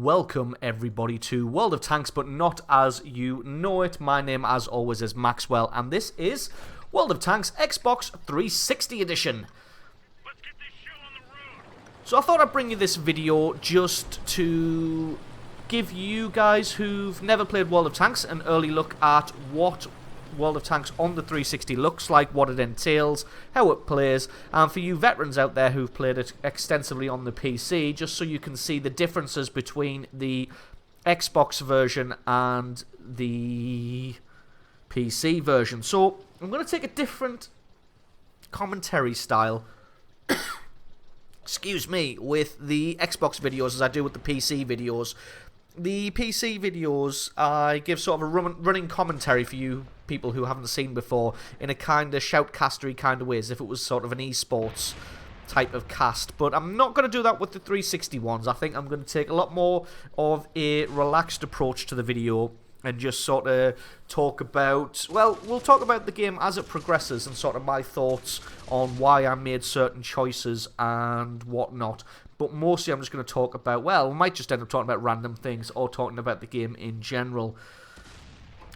welcome everybody to World of Tanks, but not as you know it. My name, as always, is Maxwell, and this is World of Tanks Xbox 360 Edition. Let's get this show on the road. So I thought I'd bring you this video just to give you guys who've never played World of Tanks an early look at what World of Tanks on the 360 looks like, what it entails, how it plays, and for you veterans out there who've played it extensively on the PC, just so you can see the differences between the Xbox version and the PC version. So I'm going to take a different commentary style excuse me, with the Xbox videos as I do with the PC videos. The PC videos, I give sort of a running commentary for you people who haven't seen before in a kind of shoutcastery kind of way, as if it was sort of an esports type of cast. But I'm not going to do that with the 360 ones. I think I'm going to take a lot more of a relaxed approach to the video and just sort of talk about, well, we'll talk about the game as it progresses and sort of my thoughts on why I made certain choices and whatnot. But mostly I'm just going to talk about, well, we might just end up talking about random things or talking about the game in general.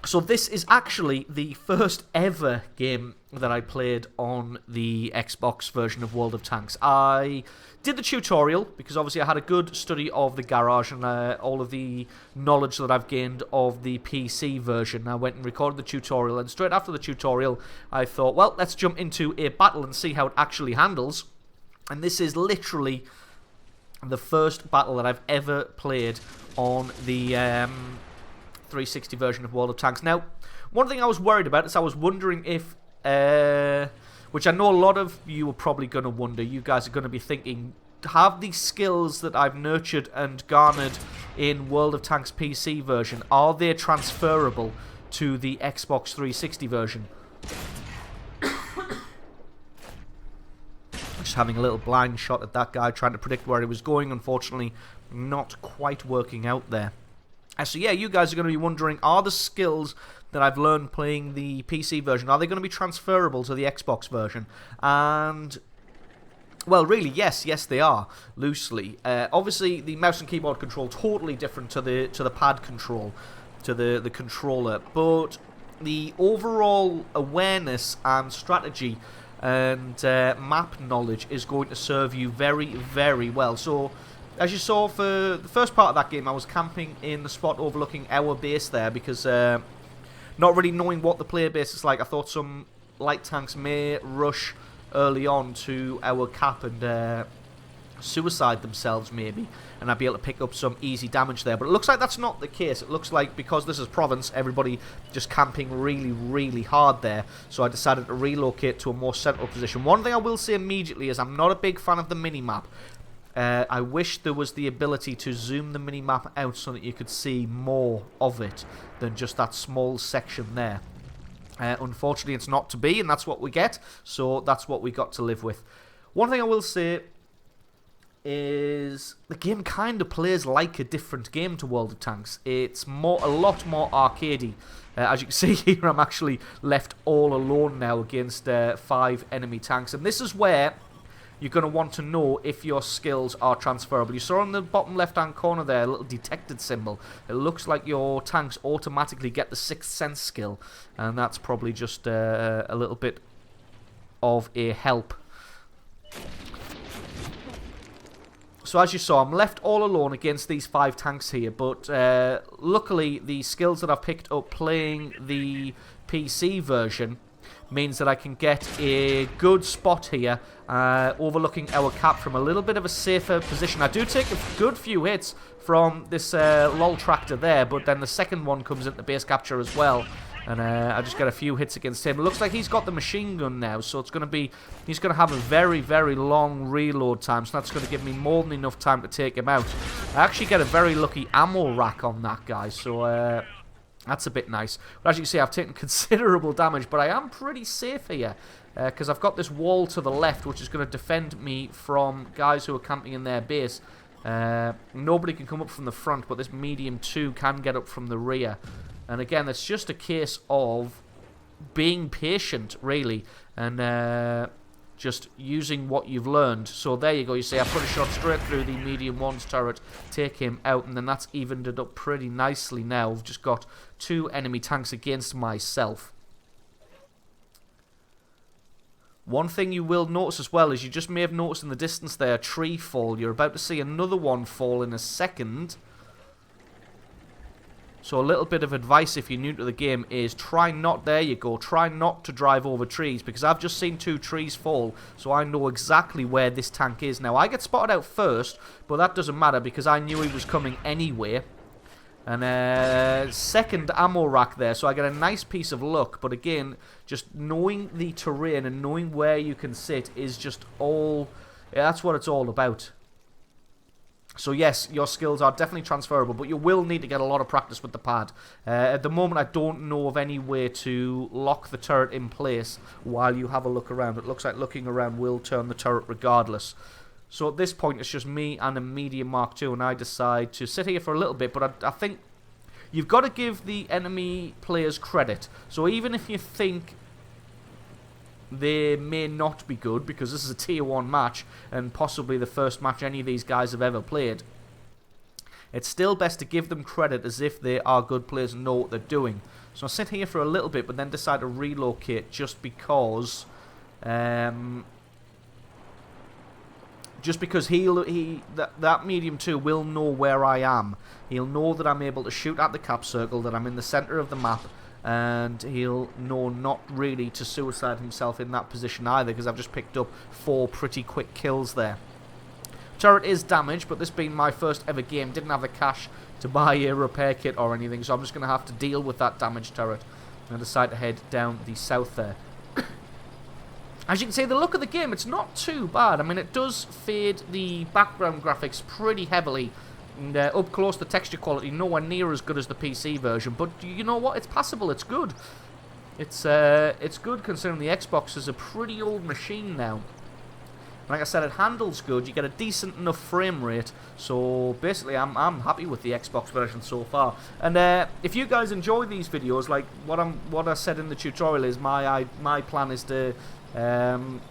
So this is actually the first ever game that I played on the Xbox version of World of Tanks. I did the tutorial because obviously I had a good study of the garage and all of the knowledge that I've gained of the PC version. I went and recorded the tutorial, and straight after the tutorial I thought, well, let's jump into a battle and see how it actually handles. And this is literally the first battle that I've ever played on the 360 version of World of Tanks. Now, one thing I was worried about is I was wondering if, which I know a lot of you are probably going to wonder, you guys are going to be thinking, have these skills that I've nurtured and garnered in World of Tanks PC version, are they transferable to the Xbox 360 version? Just having a little blind shot at that guy, trying to predict where he was going. Unfortunately, not quite working out there. So yeah, you guys are going to be wondering, are the skills that I've learned playing the PC version, are they going to be transferable to the Xbox version? And, well, really, yes, they are, loosely. Obviously, the mouse and keyboard control totally different to the pad control, to the controller, but the overall awareness and strategy and map knowledge is going to serve you very, very well. So, as you saw, for the first part of that game, I was camping in the spot overlooking our base there because not really knowing what the player base is like, I thought some light tanks may rush early on to our cap and suicide themselves maybe, and I'd be able to pick up some easy damage there. But it looks like that's not the case. It looks like because this is Province, everybody just camping really, really hard there. So I decided to relocate to a more central position. One thing I will say immediately is I'm not a big fan of the mini-map. I wish there was the ability to zoom the mini-map out so that you could see more of it than just that small section there. Unfortunately, it's not to be, and that's what we get, so that's what we got to live with. One thing I will say is the game kind of plays like a different game to World of Tanks. It's a lot more arcadey. As you can see here, I'm actually left all alone now against 5 enemy tanks, and this is where you're going to want to know if your skills are transferable. You saw on the bottom left-hand corner there a little detected symbol. It looks like your tanks automatically get the Sixth Sense skill, and that's probably just a little bit of a help. So as you saw, I'm left all alone against these 5 tanks here, but luckily the skills that I've picked up playing the PC version means that I can get a good spot here, overlooking our cap from a little bit of a safer position. I do take a good few hits from this LOL tractor there, but then the second one comes into base capture as well, and I just get a few hits against him. It looks like he's got the machine gun now, so it's going to be, he's going to have a very, very long reload time, so that's going to give me more than enough time to take him out. I actually get a very lucky ammo rack on that guy, so that's a bit nice. But as you can see, I've taken considerable damage, but I am pretty safe here because I've got this wall to the left which is going to defend me from guys who are camping in their base. Nobody can come up from the front, but this medium 2 can get up from the rear. And again, it's just a case of being patient, really, and just using what you've learned. So there you go. You see, I put a shot straight through the medium 1's turret, take him out, and then that's evened it up pretty nicely now. I've just got 2 enemy tanks against myself. One thing you will notice as well is you just may have noticed in the distance there a tree fall. You're about to see another one fall in a second. So a little bit of advice if you're new to the game is try not to drive over trees, because I've just seen 2 trees fall, so I know exactly where this tank is. Now I get spotted out first, but that doesn't matter because I knew he was coming anyway. And second ammo rack there, so I get a nice piece of luck. But again, just knowing the terrain and knowing where you can sit is just all... yeah, that's what it's all about. So yes, your skills are definitely transferable, but you will need to get a lot of practice with the pad. At the moment, I don't know of any way to lock the turret in place while you have a look around. It looks like looking around will turn the turret regardless. So at this point, it's just me and a medium Mark II, and I decide to sit here for a little bit, but I think you've got to give the enemy players credit. So even if you think they may not be good, because this is a tier 1 match and possibly the first match any of these guys have ever played, it's still best to give them credit as if they are good players and know what they're doing. So I sit here for a little bit but then decide to relocate just because that medium 2 will know where I am. He'll know that I'm able to shoot at the cap circle, that I'm in the center of the map, and he'll know not really to suicide himself in that position either, because I've just picked up 4 pretty quick kills there. Turret is damaged, but this being my first ever game, didn't have the cash to buy a repair kit or anything, so I'm just going to have to deal with that damaged turret and decide to head down the south there. As you can see, the look of the game, it's not too bad. I mean, it does fade the background graphics pretty heavily. And up close, the texture quality nowhere near as good as the PC version, but you know what? It's passable. It's good. It's good considering the Xbox is a pretty old machine now. Like I said, it handles good. You get a decent enough frame rate. So basically, I'm happy with the Xbox version so far. And if you guys enjoy these videos, like what I said in the tutorial is my plan is to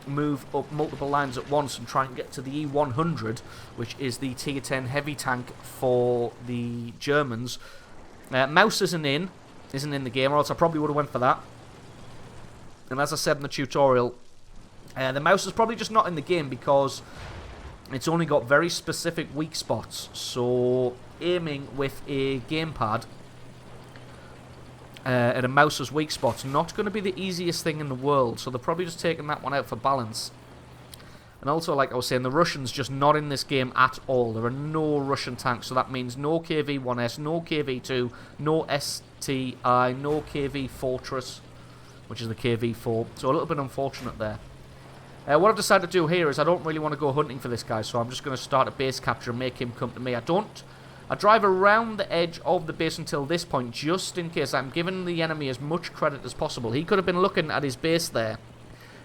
move up multiple lines at once and try and get to the E100, which is the tier 10 heavy tank for the Germans. Mouse isn't in the game, or else I probably would have went for that. And as I said in the tutorial, the mouse is probably just not in the game because it's only got very specific weak spots. So aiming with a gamepad at a mouse's weak spot's not going to be the easiest thing in the world, so they're probably just taking that one out for balance. And also, like I was saying, the Russians just not in this game at all. There are no Russian tanks, so that means no KV-1S, no KV-2, no STI, no KV Fortress, which is the KV-4, so a little bit unfortunate there. What I've decided to do here is I don't really want to go hunting for this guy, so I'm just going to start a base capture and make him come to me. I drive around the edge of the base until this point, just in case. I'm giving the enemy as much credit as possible. He could have been looking at his base there,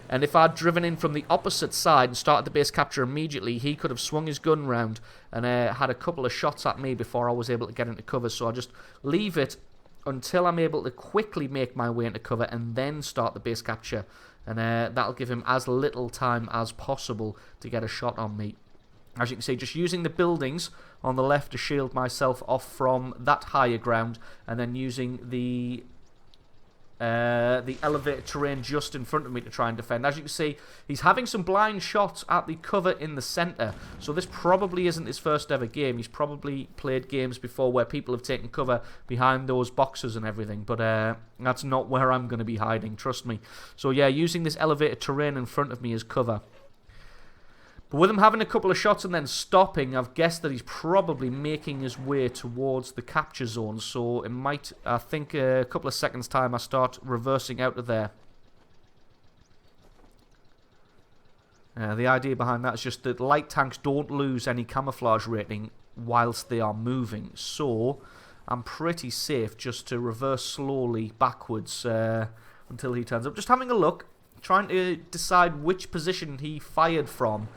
and if I'd driven in from the opposite side and started the base capture immediately, he could have swung his gun round and had a couple of shots at me before I was able to get into cover. So I'll just leave it until I'm able to quickly make my way into cover and then start the base capture. And that'll give him as little time as possible to get a shot on me. As you can see, just using the buildings on the left to shield myself off from that higher ground, and then using the elevated terrain just in front of me to try and defend. As you can see, he's having some blind shots at the cover in the centre, so this probably isn't his first ever game. He's probably played games before where people have taken cover behind those boxes and everything, but that's not where I'm going to be hiding, trust me. So yeah, using this elevated terrain in front of me as cover. But with him having a couple of shots and then stopping, I've guessed that he's probably making his way towards the capture zone. So it might, I think, a couple of seconds' time, I start reversing out of there. The idea behind that is just that light tanks don't lose any camouflage rating whilst they are moving. So I'm pretty safe just to reverse slowly backwards until he turns up. Just having a look, trying to decide which position he fired from.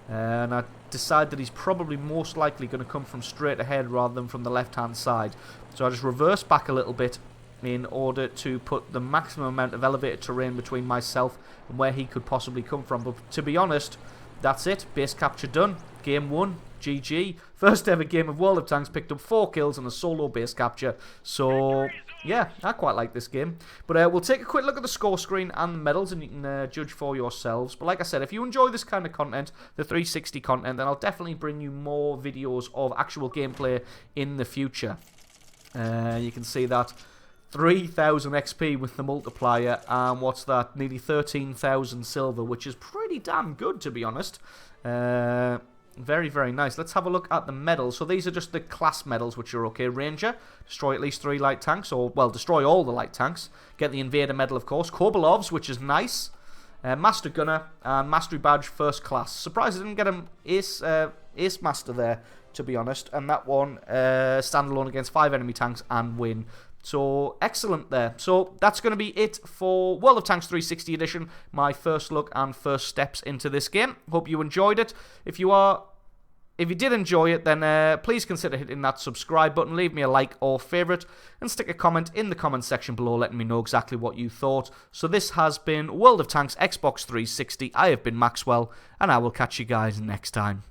And I decide that he's probably most likely going to come from straight ahead rather than from the left-hand side. So I just reverse back a little bit in order to put the maximum amount of elevated terrain between myself and where he could possibly come from. But to be honest, that's it. Base capture done. Game 1. GG. First ever game of World of Tanks. Picked up 4 kills on a solo base capture. So, yeah, I quite like this game. But we'll take a quick look at the score screen and the medals, and you can judge for yourselves. But like I said, if you enjoy this kind of content, the 360 content, then I'll definitely bring you more videos of actual gameplay in the future. You can see that 3,000 XP with the multiplier, and what's that? Nearly 13,000 silver, which is pretty damn good, to be honest. Very, very nice. Let's have a look at the medals. So these are just the class medals, which are okay. Ranger, destroy at least 3 light tanks, or, well, destroy all the light tanks. Get the Invader medal, of course. Kobalovs, which is nice. Master Gunner, and Mastery Badge, first class. Surprised I didn't get an Ace Master there, to be honest. And that one, stand alone against 5 enemy tanks and win. So, excellent there. So, that's going to be it for World of Tanks 360 Edition. My first look and first steps into this game. Hope you enjoyed it. If you did enjoy it, then please consider hitting that subscribe button. Leave me a like or favourite. And stick a comment in the comment section below letting me know exactly what you thought. So, this has been World of Tanks Xbox 360. I have been Maxwell. And I will catch you guys next time.